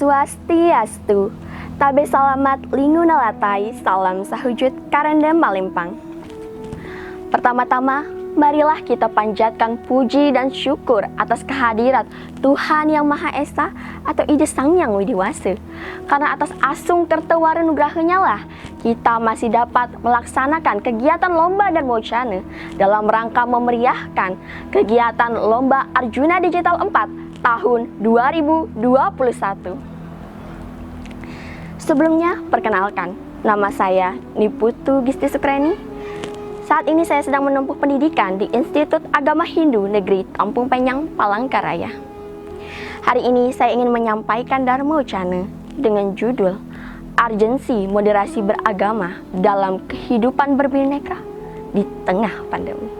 Swastiastu, tabe salamat lingunalatai, salam sahujud karendam malimpang. Pertama-tama, marilah kita panjatkan puji dan syukur atas kehadirat Tuhan Yang Maha Esa atau Ida Sang Yang Widiwasa. Karena atas asung tertewara nugrahanya lah, kita masih dapat melaksanakan kegiatan lomba dan wacana dalam rangka memeriahkan kegiatan Lomba Arjuna Digital 4 tahun 2021. Sebelumnya, perkenalkan, nama saya Niputu Gisti Sukreni. Saat ini saya sedang menempuh pendidikan di Institut Agama Hindu Negeri Kampung Penyang, Palangkaraya. Hari ini saya ingin menyampaikan Dharma Wacana dengan judul Urgensi Moderasi Beragama dalam Kehidupan Berbineka di Tengah Pandemi.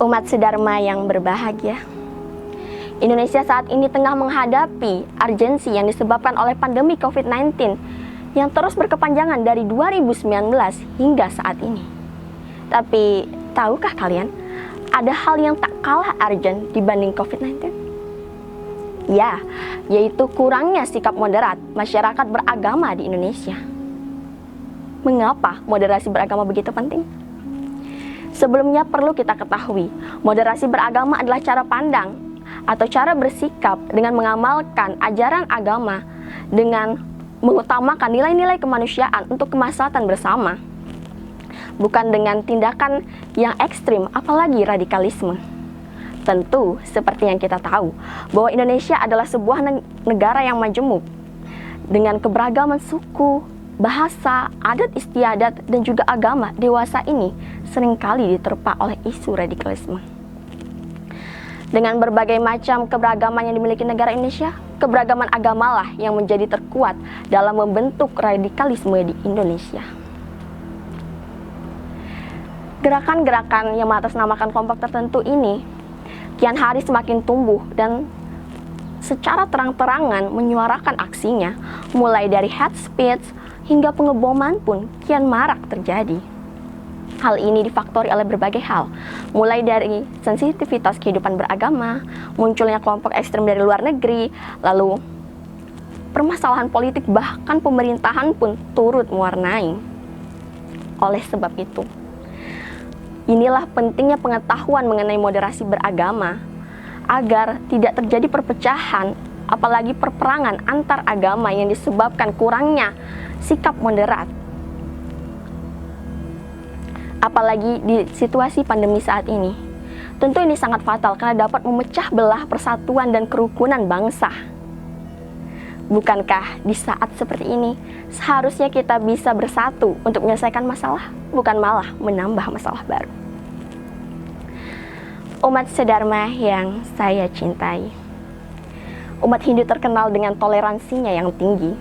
Umat sedharma yang berbahagia, Indonesia saat ini tengah menghadapi urgensi yang disebabkan oleh pandemi COVID-19 yang terus berkepanjangan dari 2019 hingga saat ini. Tapi, tahukah kalian, ada hal yang tak kalah urgent dibanding COVID-19? Ya, yaitu kurangnya sikap moderat masyarakat beragama di Indonesia. Mengapa moderasi beragama begitu penting? Sebelumnya perlu kita ketahui, moderasi beragama adalah cara pandang atau cara bersikap dengan mengamalkan ajaran agama dengan mengutamakan nilai-nilai kemanusiaan untuk kemaslahatan bersama, bukan dengan tindakan yang ekstrim apalagi radikalisme. Tentu seperti yang kita tahu bahwa Indonesia adalah sebuah negara yang majemuk dengan keberagaman suku, bahasa, adat istiadat dan juga agama dewasa ini seringkali diterpa oleh isu radikalisme. Dengan berbagai macam keberagaman yang dimiliki negara Indonesia, keberagaman agamalah yang menjadi terkuat dalam membentuk radikalisme di Indonesia. Gerakan-gerakan yang mengatasnamakan kelompok tertentu ini kian hari semakin tumbuh dan secara terang-terangan menyuarakan aksinya, mulai dari hate speech hingga pengeboman pun kian marak terjadi. Hal ini difaktori oleh berbagai hal, mulai dari sensitivitas kehidupan beragama, munculnya kelompok ekstrem dari luar negeri, lalu permasalahan politik bahkan pemerintahan pun turut mewarnai. Oleh sebab itu, inilah pentingnya pengetahuan mengenai moderasi beragama, agar tidak terjadi perpecahan, apalagi perperangan antar agama yang disebabkan kurangnya sikap moderat. Apalagi di situasi pandemi saat ini. Tentu ini sangat fatal karena dapat memecah belah persatuan dan kerukunan bangsa. Bukankah di saat seperti ini seharusnya kita bisa bersatu untuk menyelesaikan masalah, bukan malah menambah masalah baru? Umat sedharma yang saya cintai, umat Hindu terkenal dengan toleransinya yang tinggi.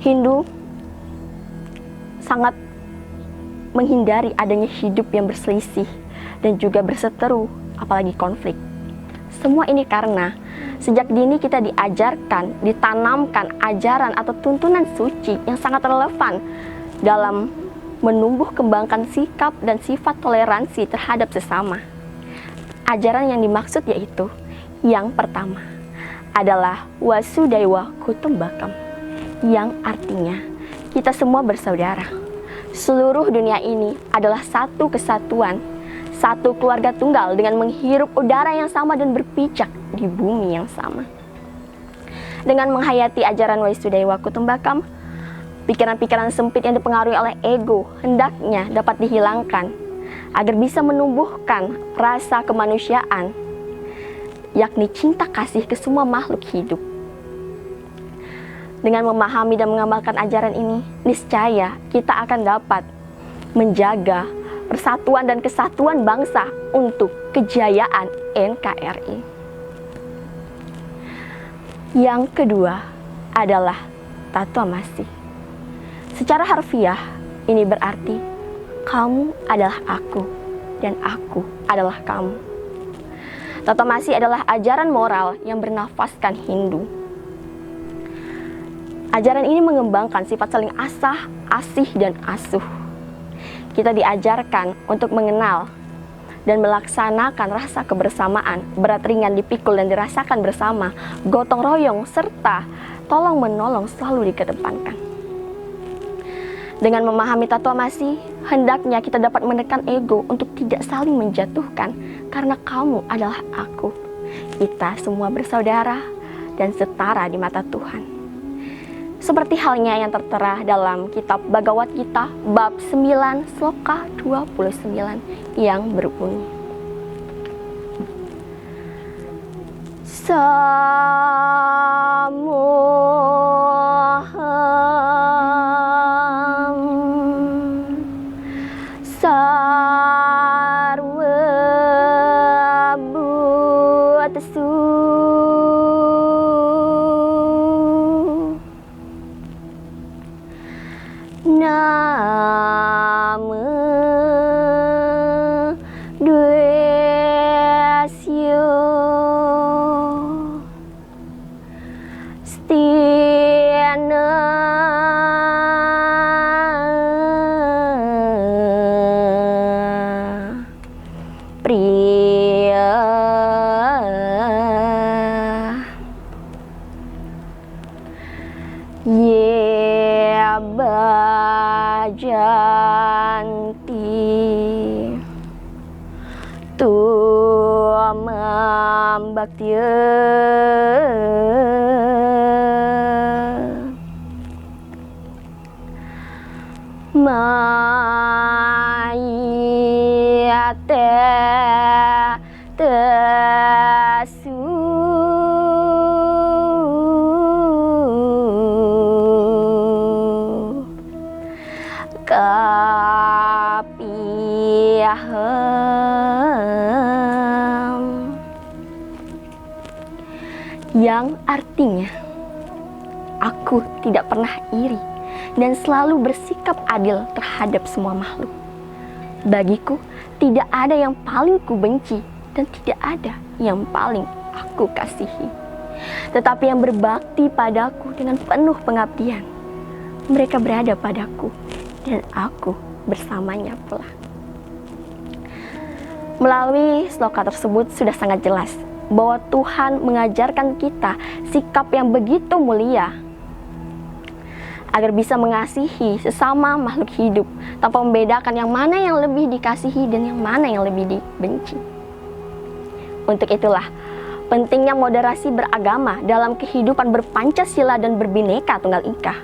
Hindu sangat menghindari adanya hidup yang berselisih dan juga berseteru, apalagi konflik. Semua ini karena sejak dini kita diajarkan, ditanamkan ajaran atau tuntunan suci yang sangat relevan dalam menumbuh kembangkan sikap dan sifat toleransi terhadap sesama. Ajaran yang dimaksud yaitu, yang pertama adalah Wasudhaiwa Kutumbakam, yang artinya kita semua bersaudara. Seluruh dunia ini adalah satu kesatuan, satu keluarga tunggal dengan menghirup udara yang sama dan berpijak di bumi yang sama. Dengan menghayati ajaran Wasudhaiwa Kutumbakam, pikiran-pikiran sempit yang dipengaruhi oleh ego hendaknya dapat dihilangkan agar bisa menumbuhkan rasa kemanusiaan, yakni cinta kasih ke semua makhluk hidup. Dengan memahami dan mengamalkan ajaran ini, niscaya kita akan dapat menjaga persatuan dan kesatuan bangsa untuk kejayaan NKRI. Yang kedua adalah Tatvamasi. Secara harfiah, ini berarti kamu adalah aku dan aku adalah kamu. Tatvamasi adalah ajaran moral yang bernafaskan Hindu. Ajaran ini mengembangkan sifat saling asah, asih, dan asuh. Kita diajarkan untuk mengenal dan melaksanakan rasa kebersamaan, berat ringan dipikul dan dirasakan bersama, gotong royong serta tolong menolong selalu dikedepankan. Dengan memahami tatuamasi, hendaknya kita dapat menekan ego untuk tidak saling menjatuhkan, karena kamu adalah aku. Kita semua bersaudara dan setara di mata Tuhan. Seperti halnya yang tertera dalam kitab Bhagavad Gita bab 9 sloka 29 yang berbunyi, Samoham Sarva Bhutasu Nama Dwasya Stina Priya Bajanti Tumam Bhaktya Mayate Tasu Kapiyaham, yang artinya aku tidak pernah iri dan selalu bersikap adil terhadap semua makhluk. Bagiku tidak ada yang paling kubenci dan tidak ada yang paling aku kasihi. Tetapi yang berbakti padaku dengan penuh pengabdian, mereka berada padaku dan aku bersamanya pula. Melalui sloka tersebut sudah sangat jelas bahwa Tuhan mengajarkan kita sikap yang begitu mulia agar bisa mengasihi sesama makhluk hidup tanpa membedakan yang mana yang lebih dikasihi dan yang mana yang lebih dibenci. Untuk itulah pentingnya moderasi beragama dalam kehidupan berpancasila dan berbineka tunggal ika.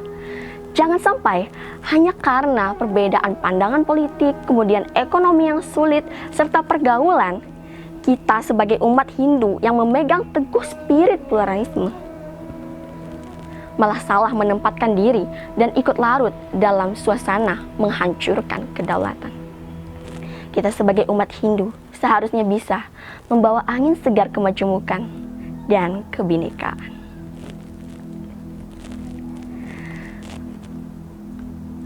Jangan sampai hanya karena perbedaan pandangan politik, kemudian ekonomi yang sulit, serta pergaulan, kita sebagai umat Hindu yang memegang teguh spirit pluralisme malah salah menempatkan diri dan ikut larut dalam suasana menghancurkan kedaulatan. Kita sebagai umat Hindu seharusnya bisa membawa angin segar kemajemukan dan kebinekaan.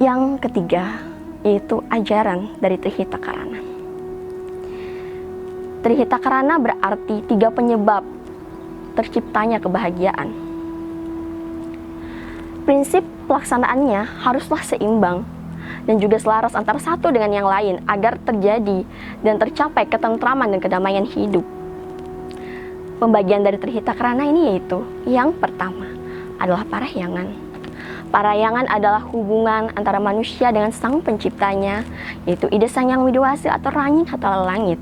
Yang ketiga, yaitu ajaran dari Trihitakarana. Trihitakarana berarti 3 penyebab terciptanya kebahagiaan. Prinsip pelaksanaannya haruslah seimbang dan juga selaras antara satu dengan yang lain agar terjadi dan tercapai ketentraman dan kedamaian hidup. Pembagian dari Trihitakarana ini yaitu yang pertama adalah parahyangan. Parahyangan adalah hubungan antara manusia dengan sang penciptanya, yaitu Ida Sang Yang Widowasa atau Ranying Hatala Langit.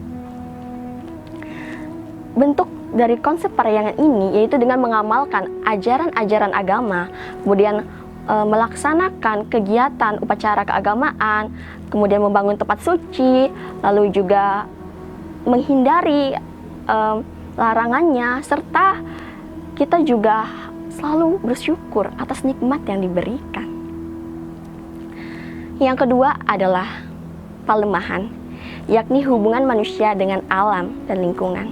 Bentuk dari konsep parahyangan ini yaitu dengan mengamalkan ajaran-ajaran agama, kemudian melaksanakan kegiatan upacara keagamaan, kemudian membangun tempat suci, lalu juga menghindari larangannya, serta kita juga selalu bersyukur atas nikmat yang diberikan. Yang kedua adalah pelemahan, yakni hubungan manusia dengan alam dan lingkungan.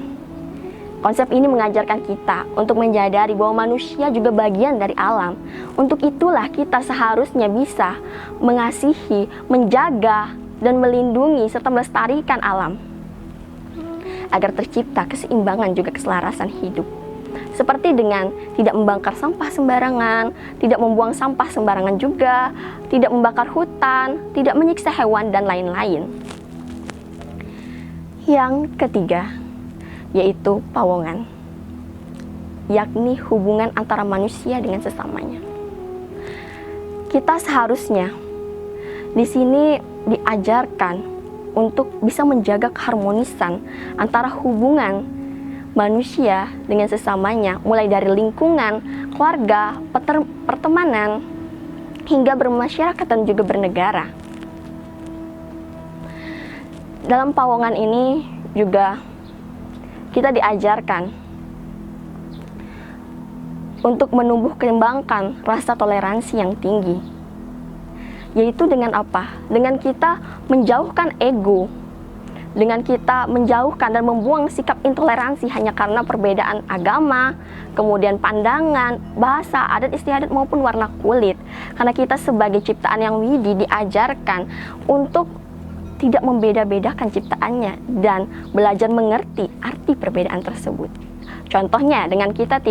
Konsep ini mengajarkan kita untuk menyadari bahwa manusia juga bagian dari alam. Untuk itulah kita seharusnya bisa mengasihi, menjaga, dan melindungi serta melestarikan alam agar tercipta keseimbangan juga keselarasan hidup. Seperti dengan tidak membakar sampah sembarangan, tidak membuang sampah sembarangan juga, tidak membakar hutan, tidak menyiksa hewan, dan lain-lain. Yang ketiga, yaitu pawongan, yakni hubungan antara manusia dengan sesamanya. Kita seharusnya di sini diajarkan untuk bisa menjaga keharmonisan antara hubungan manusia dengan sesamanya, mulai dari lingkungan, keluarga, pertemanan, hingga bermasyarakat dan juga bernegara. Dalam pawongan ini juga kita diajarkan untuk menumbuh kembangkan rasa toleransi yang tinggi. Yaitu dengan apa? Dengan kita menjauhkan ego, dengan kita menjauhkan dan membuang sikap intoleransi hanya karena perbedaan agama, kemudian pandangan, bahasa, adat istiadat maupun warna kulit. Karena kita sebagai ciptaan yang widi diajarkan untuk tidak membeda-bedakan ciptaannya dan belajar mengerti arti perbedaan tersebut. Contohnya dengan kita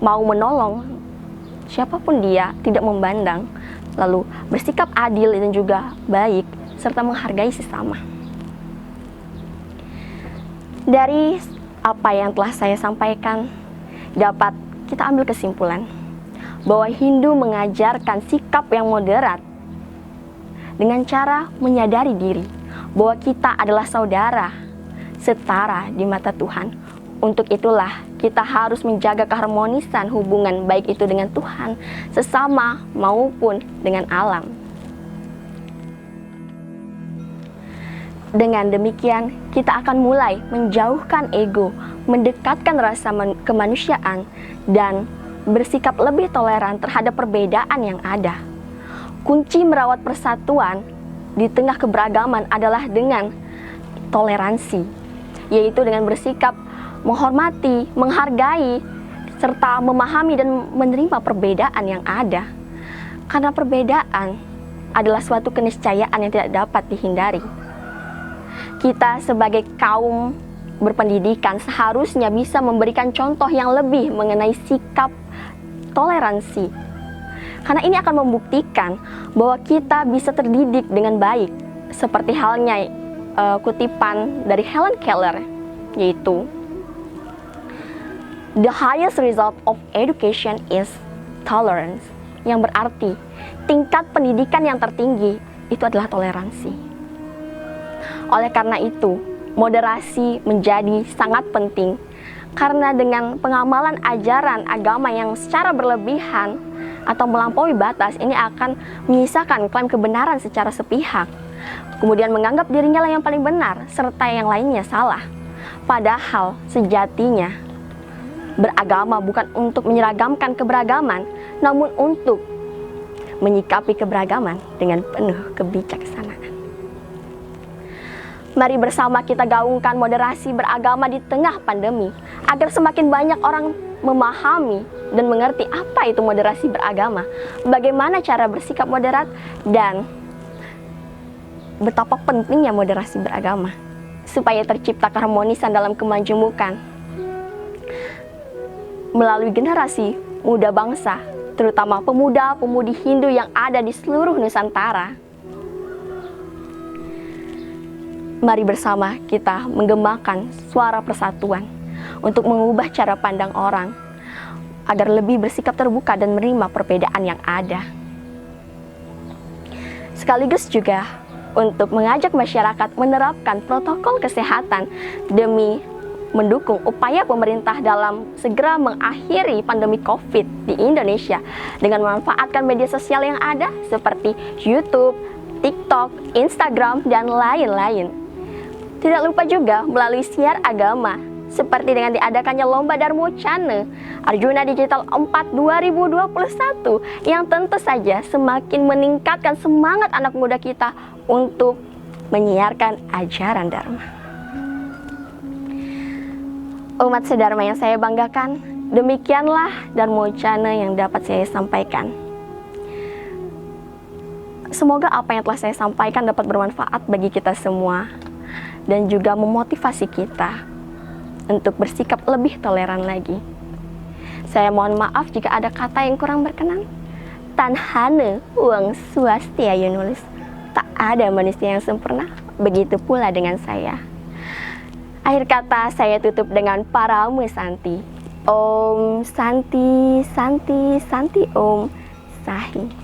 mau menolong siapapun dia, tidak memandang, lalu bersikap adil dan juga baik serta menghargai sesama. Dari apa yang telah saya sampaikan, dapat kita ambil kesimpulan bahwa Hindu mengajarkan sikap yang moderat dengan cara menyadari diri bahwa kita adalah saudara, setara di mata Tuhan. Untuk itulah kita harus menjaga keharmonisan hubungan, baik itu dengan Tuhan, sesama, maupun dengan alam. Dengan demikian, kita akan mulai menjauhkan ego, mendekatkan rasa kemanusiaan, dan bersikap lebih toleran terhadap perbedaan yang ada. Kunci merawat persatuan di tengah keberagaman adalah dengan toleransi, yaitu dengan bersikap menghormati, menghargai, serta memahami dan menerima perbedaan yang ada. Karena perbedaan adalah suatu keniscayaan yang tidak dapat dihindari. Kita sebagai kaum berpendidikan seharusnya bisa memberikan contoh yang lebih mengenai sikap toleransi. Karena ini akan membuktikan bahwa kita bisa terdidik dengan baik. Seperti halnya kutipan dari Helen Keller, yaitu the highest result of education is tolerance, yang berarti tingkat pendidikan yang tertinggi itu adalah toleransi. Oleh karena itu, moderasi menjadi sangat penting, karena dengan pengamalan ajaran agama yang secara berlebihan atau melampaui batas, ini akan menyisakan klaim kebenaran secara sepihak, kemudian menganggap dirinya lah yang paling benar, serta yang lainnya salah. Padahal sejatinya beragama bukan untuk menyeragamkan keberagaman, namun untuk menyikapi keberagaman dengan penuh kebijaksanaan. Mari bersama kita gaungkan moderasi beragama di tengah pandemi, agar semakin banyak orang memahami dan mengerti apa itu moderasi beragama, bagaimana cara bersikap moderat, dan betapa pentingnya moderasi beragama, supaya tercipta keharmonisan dalam kemajemukan melalui generasi muda bangsa, terutama pemuda-pemudi Hindu yang ada di seluruh Nusantara. Mari bersama kita menggemakan suara persatuan untuk mengubah cara pandang orang agar lebih bersikap terbuka dan menerima perbedaan yang ada. Sekaligus juga untuk mengajak masyarakat menerapkan protokol kesehatan demi mendukung upaya pemerintah dalam segera mengakhiri pandemi COVID di Indonesia dengan memanfaatkan media sosial yang ada seperti YouTube, TikTok, Instagram, dan lain-lain. Tidak lupa juga melalui siar agama, seperti dengan diadakannya Lomba Dharmocana Arjuna Digital 4 2021, yang tentu saja semakin meningkatkan semangat anak muda kita untuk menyiarkan ajaran Dharma. Umat sedharma yang saya banggakan, demikianlah Dharmocana yang dapat saya sampaikan. Semoga apa yang telah saya sampaikan dapat bermanfaat bagi kita semua, dan juga memotivasi kita untuk bersikap lebih toleran lagi. Saya mohon maaf jika ada kata yang kurang berkenan. Tanhane uang swastia nulis, tak ada manusia yang sempurna. begitu pula dengan saya. Akhir kata saya tutup dengan Parame Santi. Om Santi, Santi, Santi Om Sahi.